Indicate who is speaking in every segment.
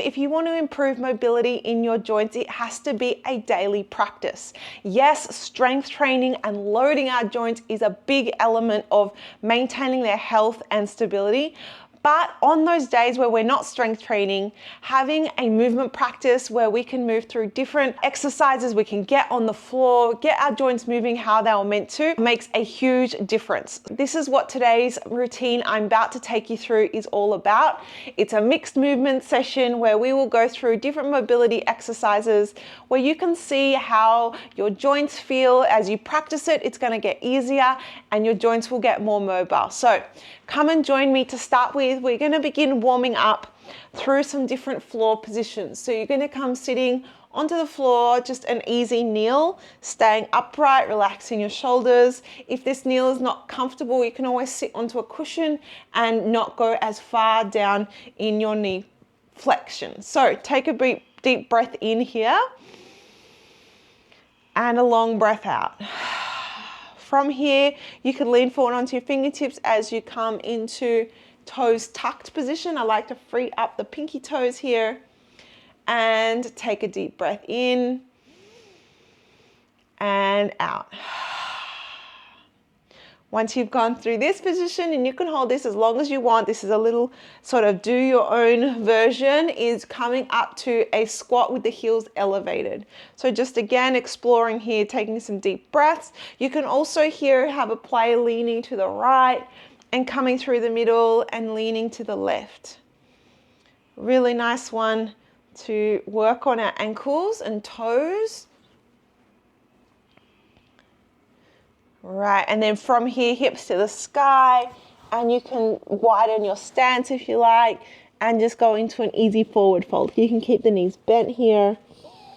Speaker 1: If you want to improve mobility in your joints, it has to be a daily practice. Yes, strength training and loading our joints is a big element of maintaining their health and stability. But on those days where we're not strength training, having a movement practice where we can move through different exercises, we can get on the floor, get our joints moving how they were meant to, makes a huge difference. This is what today's routine I'm about to take you through is all about. It's a mixed movement session where we will go through different mobility exercises where you can see how your joints feel. As you practice it, it's going to get easier and your joints will get more mobile. So come and join me to start with. We're going to begin warming up through some different floor positions. So you're going to come sitting onto the floor, just an easy kneel, staying upright, relaxing your shoulders. If this kneel is not comfortable, you can always sit onto a cushion and not go as far down in your knee flexion. So take a deep breath in here and a long breath out. From here, you can lean forward onto your fingertips as you come into toes tucked position. I like to free up the pinky toes here and take a deep breath in and out. Once you've gone through this position, and you can hold this as long as you want, this is a little sort of do your own version, is coming up to a squat with the heels elevated. So just again, exploring here, taking some deep breaths. You can also here have a play leaning to the right and coming through the middle and leaning to the left. Really nice one to work on our ankles and toes. Right, and then from here, hips to the sky, and you can widen your stance if you like, and just go into an easy forward fold. You can keep the knees bent here.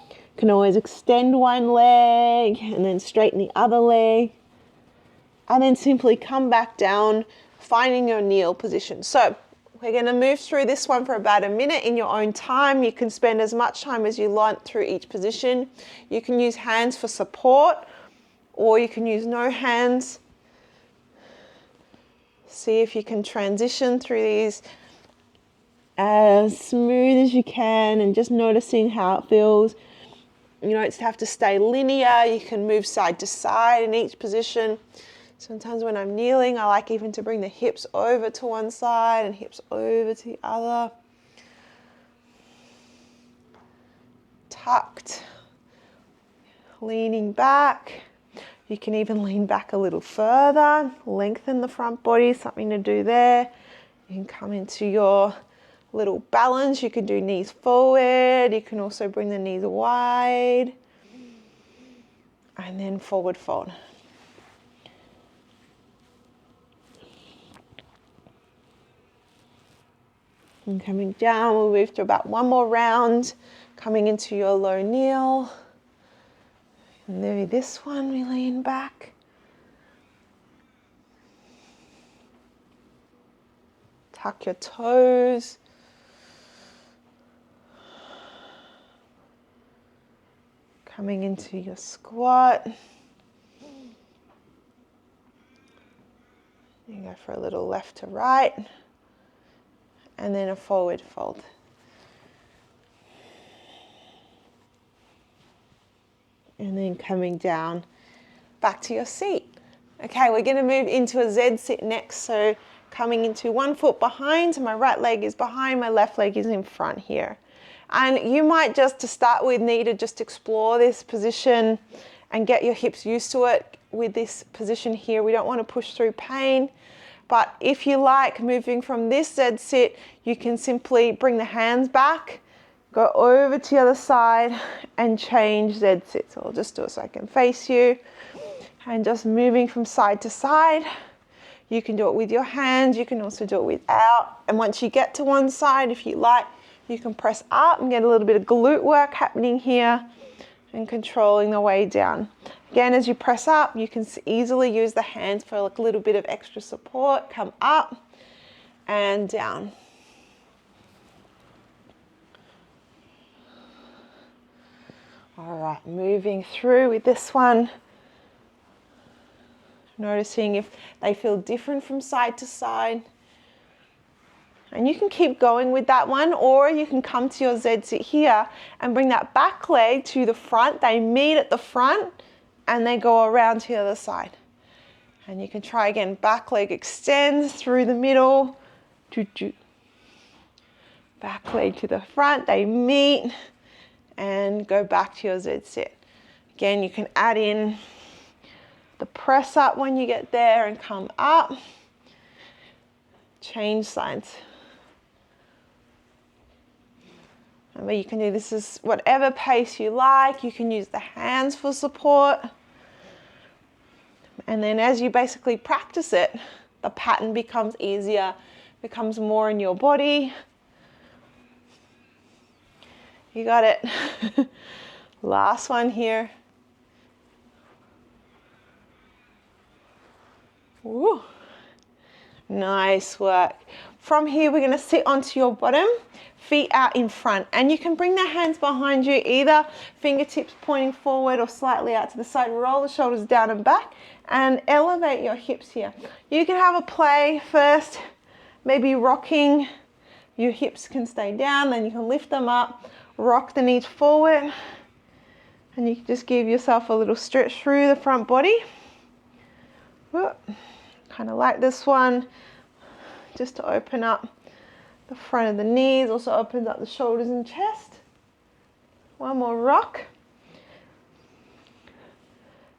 Speaker 1: You can always extend one leg and then straighten the other leg. And then simply come back down, finding your kneel position. So we're going to move through this one for about a minute in your own time. You can spend as much time as you want through each position. You can use hands for support, or you can use no hands. See if you can transition through these as smooth as you can and just noticing how it feels. You don't have to stay linear. You can move side to side in each position. Sometimes when I'm kneeling, I like even to bring the hips over to one side and hips over to the other. Tucked, leaning back. You can even lean back a little further, lengthen the front body, something to do there. You can come into your little balance. You can do knees forward. You can also bring the knees wide. And then forward fold. And coming down, we'll move to about one more round. Coming into your low kneel. And maybe this one, we lean back. Tuck your toes. Coming into your squat. You go for a little left to right. And then a forward fold. And then coming down back to your seat. Okay, we're going to move into a Z sit next. So coming into one foot behind, my right leg is behind, my left leg is in front here. And you might just, to start with, need to just explore this position and get your hips used to it with this position here. We don't want to push through pain. But if you like, moving from this Z sit, you can simply bring the hands back, go over to the other side and change Z sit. So I'll just do it so I can face you. And just moving from side to side. You can do it with your hands. You can also do it without. And once you get to one side, if you like, you can press up and get a little bit of glute work happening here and controlling the way down. Again, as you press up, you can easily use the hands for like a little bit of extra support. Come up and down. All right, moving through with this one. Noticing if they feel different from side to side. And you can keep going with that one, or you can come to your Z sit here and bring that back leg to the front. They meet at the front and they go around to the other side. And you can try again. Back leg extends through the middle. Back leg to the front, they meet and go back to your Z sit. Again, you can add in the press up when you get there and come up. Change sides. Remember, you can do this as whatever pace you like. You can use the hands for support. And then as you basically practice it, the pattern becomes easier, becomes more in your body. You got it. Last one here. Woo. Nice work. From here, we're going to sit onto your bottom, feet out in front. And you can bring the hands behind you, either fingertips pointing forward or slightly out to the side. Roll the shoulders down and back and elevate your hips here. You can have a play first, maybe rocking. Your hips can stay down, then you can lift them up, rock the knees forward, and you can just give yourself a little stretch through the front body. Kind of like this one, just to open up the front of the knees, also opens up the shoulders and chest. One more rock.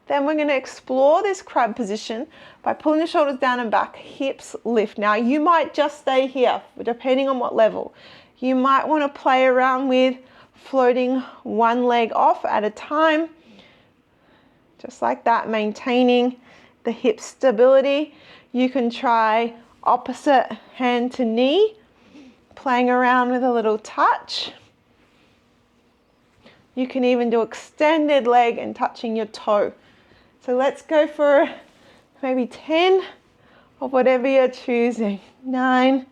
Speaker 1: Then we're going to explore this crab position by pulling the shoulders down and back, hips lift. Now you might just stay here, depending on what level. You might want to play around with floating one leg off at a time, just like that, maintaining the hip stability. You can try opposite hand to knee, playing around with a little touch. You can even do extended leg and touching your toe. So let's go for maybe 10 or whatever you're choosing. 9,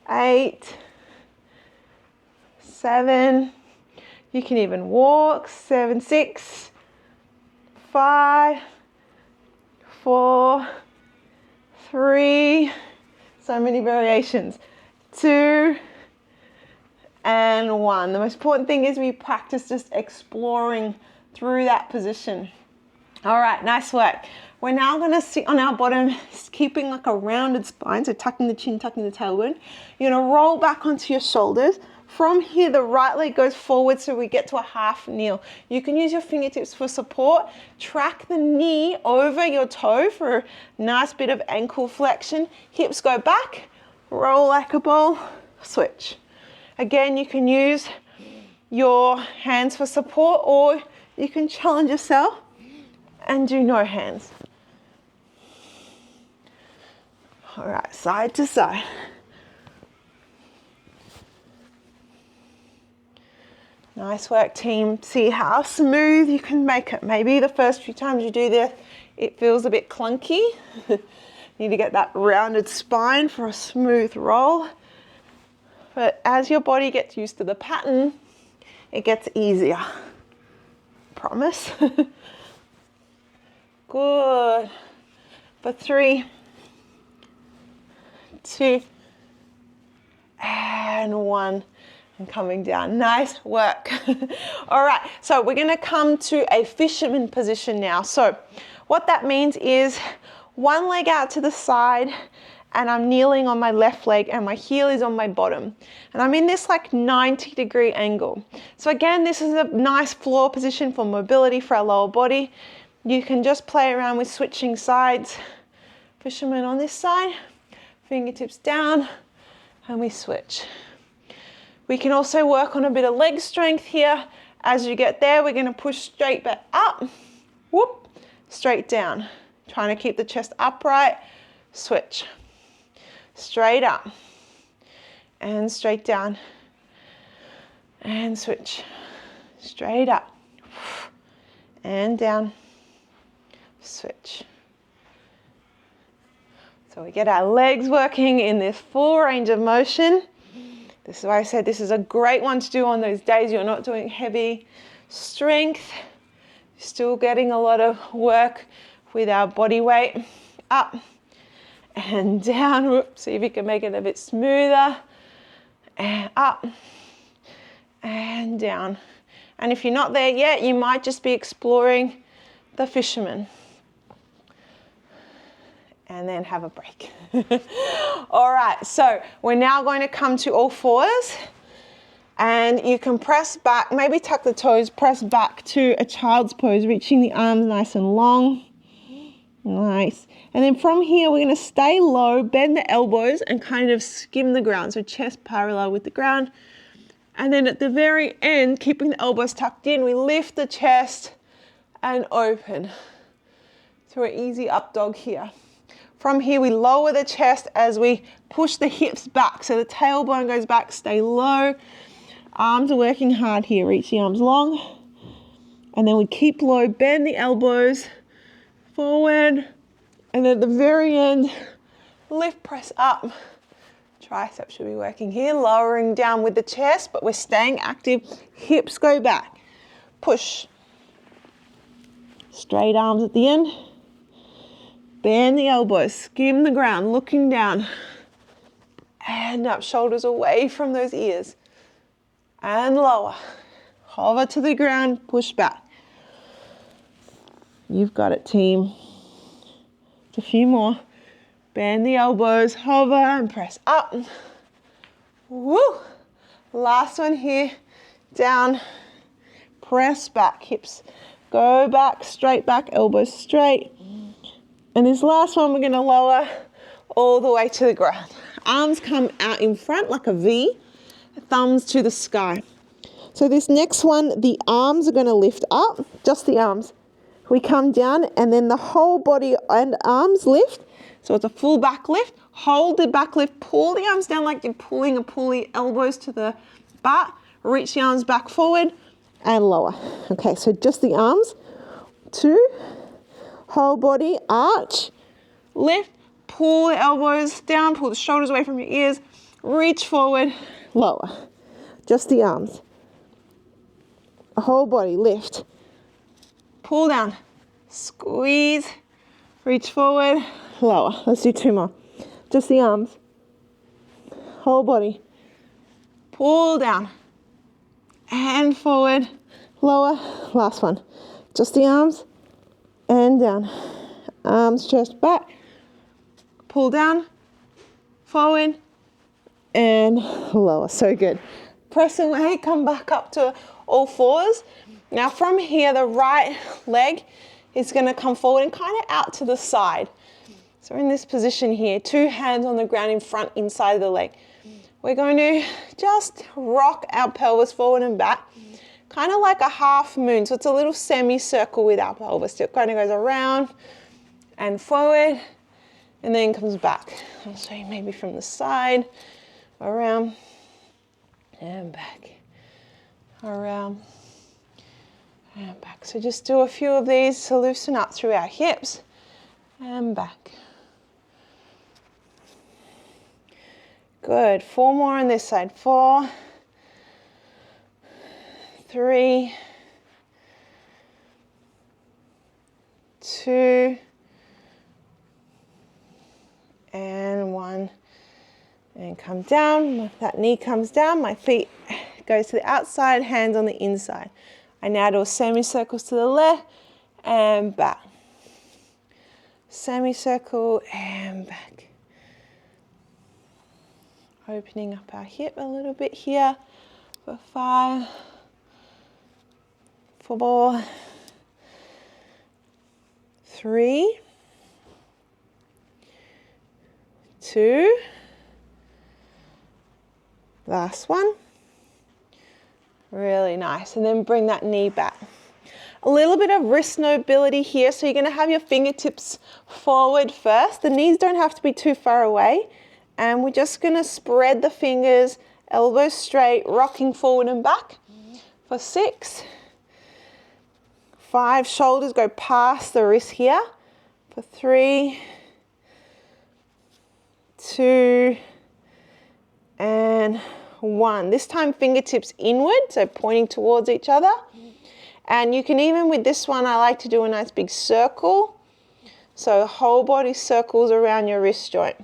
Speaker 1: 8, 7. You can even walk. 7, 6, 5, 4, 3. So many variations. 2 and 1. The most important thing is we practice just exploring through that position. All right, nice work. We're now going to sit on our bottom, keeping like a rounded spine, so tucking the chin, tucking the tailbone. You're going to roll back onto your shoulders. From here, the right leg goes forward, so we get to a half kneel. You can use your fingertips for support. Track the knee over your toe for a nice bit of ankle flexion. Hips go back, roll like a ball, switch. Again, you can use your hands for support, or you can challenge yourself and do no hands. All right, side to side. Nice work, team. See how smooth you can make it. Maybe the first few times you do this, it feels a bit clunky. You need to get that rounded spine for a smooth roll. But as your body gets used to the pattern, it gets easier. Promise. Good. For 3, 2, and 1. And coming down. Nice work. All right, so we're going to come to a fisherman position now. So what that means is one leg out to the side, and I'm kneeling on my left leg and my heel is on my bottom. And I'm in this like 90-degree angle. So again, this is a nice floor position for mobility for our lower body. You can just play around with switching sides. Fisherman on this side, fingertips down, and we switch. We can also work on a bit of leg strength here. As you get there, we're going to push straight back up, whoop, straight down. Trying to keep the chest upright, switch. Straight up, and straight down, and switch. Straight up, and down, switch. So we get our legs working in this full range of motion. This is why I said this is a great one to do on those days you're not doing heavy strength. Still getting a lot of work with our body weight. Up and down. Whoops, see if you can make it a bit smoother. And up and down. And if you're not there yet, you might just be exploring the Fisherman. And then have a break. All right, so we're now going to come to all fours. And you can press back, maybe tuck the toes, press back to a child's pose, reaching the arms nice and long. Nice. And then from here, we're going to stay low, bend the elbows and kind of skim the ground. So chest parallel with the ground. And then at the very end, keeping the elbows tucked in, we lift the chest and open to an easy up dog here. From here, we lower the chest as we push the hips back. So the tailbone goes back, stay low. Arms are working hard here. Reach the arms long. And then we keep low, bend the elbows forward. And then at the very end, lift, press up. Triceps should be working here, lowering down with the chest, but we're staying active. Hips go back. Push. Straight arms at the end. Bend the elbows, skim the ground, looking down. And up, shoulders away from those ears. And lower. Hover to the ground, push back. You've got it, team. Just a few more. Bend the elbows, hover and press up. Woo! Last one here. Down. Press back, hips. Go back, straight back, elbows straight. And this last one, we're going to lower all the way to the ground. Arms come out in front like a V, thumbs to the sky. So this next one, the arms are going to lift up, just the arms. We come down and then the whole body and arms lift. So it's a full back lift. Hold the back lift, pull the arms down like you're pulling a pulley, elbows to the butt, reach the arms back forward and lower. Okay, so just the arms, 2, whole body, arch, lift, pull the elbows down, pull the shoulders away from your ears, reach forward, lower. Just the arms. Whole body, lift, pull down, squeeze, reach forward, lower. Let's do 2 more. Just the arms. Whole body. Pull down. And forward. Lower. Last one. Just the arms. And down. Arms, chest back. Pull down. Forward. And lower. So good. Press away. Come back up to all fours. Now from here, the right leg is going to come forward and kind of out to the side. So we're in this position here, 2 hands on the ground in front, inside of the leg. We're going to just rock our pelvis forward and back, kind of like a half moon. So it's a little semicircle with our pelvis. It kind of goes around and forward and then comes back. I'll show you maybe from the side, around and back, around and back. So just do a few of these to loosen up through our hips and back. Good. 4 more on this side. 4, 3, 2, and 1. And come down. That knee comes down. My feet goes to the outside, hands on the inside. I now do semicircles to the left and back. Semicircle and back. Opening up our hip a little bit here for 5, 4, 3, 2, last one. Really nice. And then bring that knee back. A little bit of wrist mobility here. So you're going to have your fingertips forward first. The knees don't have to be too far away. And we're just going to spread the fingers, elbows straight, rocking forward and back for 6. 5, shoulders go past the wrist here for 3, 2, and 1. This time fingertips inward, so pointing towards each other. And you can even with this one, I like to do a nice big circle. So whole body circles around your wrist joint.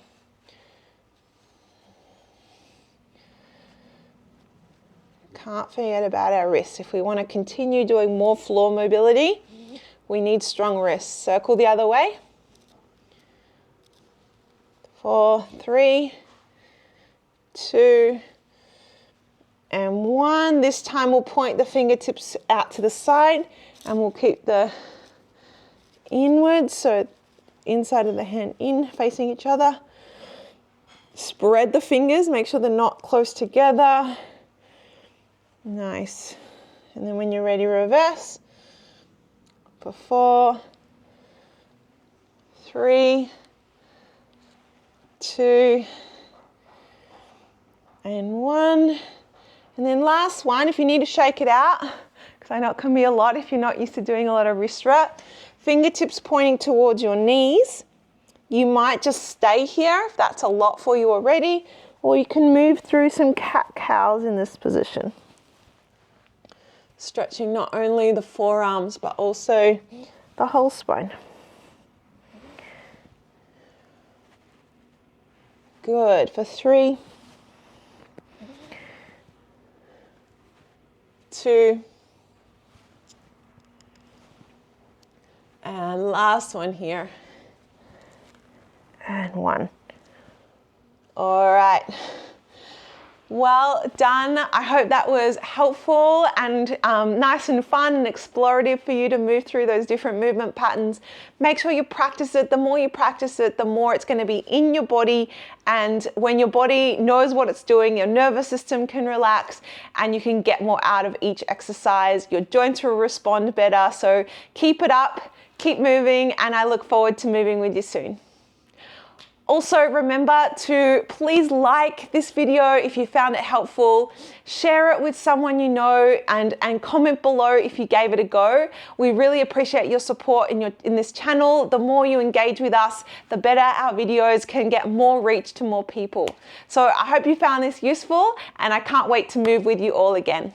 Speaker 1: Can't forget about our wrists. If we want to continue doing more floor mobility, we need strong wrists. Circle the other way. 4, 3, 2, and 1. This time we'll point the fingertips out to the side and we'll keep the inwards, so inside of the hand in, facing each other. Spread the fingers, make sure they're not close together. Nice. And then when you're ready, reverse. For 4, 3, 2, and 1. And then last one, if you need to shake it out, because I know it can be a lot if you're not used to doing a lot of wrist wrap, fingertips pointing towards your knees. You might just stay here if that's a lot for you already, or you can move through some cat-cows in this position. Stretching not only the forearms, but also the whole spine. Good. For 3, 2, and last one here, and 1. All right. Well done. I hope that was helpful and nice and fun and explorative for you to move through those different movement patterns. Make sure you practice it. The more you practice it, the more it's going to be in your body. And when your body knows what it's doing, your nervous system can relax and you can get more out of each exercise. Your joints will respond better. So keep it up, keep moving, and I look forward to moving with you soon. Also, remember to please like this video if you found it helpful, share it with someone you know, and comment below if you gave it a go. We really appreciate your support in this channel. The more you engage with us, the better our videos can get more reach to more people. So I hope you found this useful, and I can't wait to move with you all again.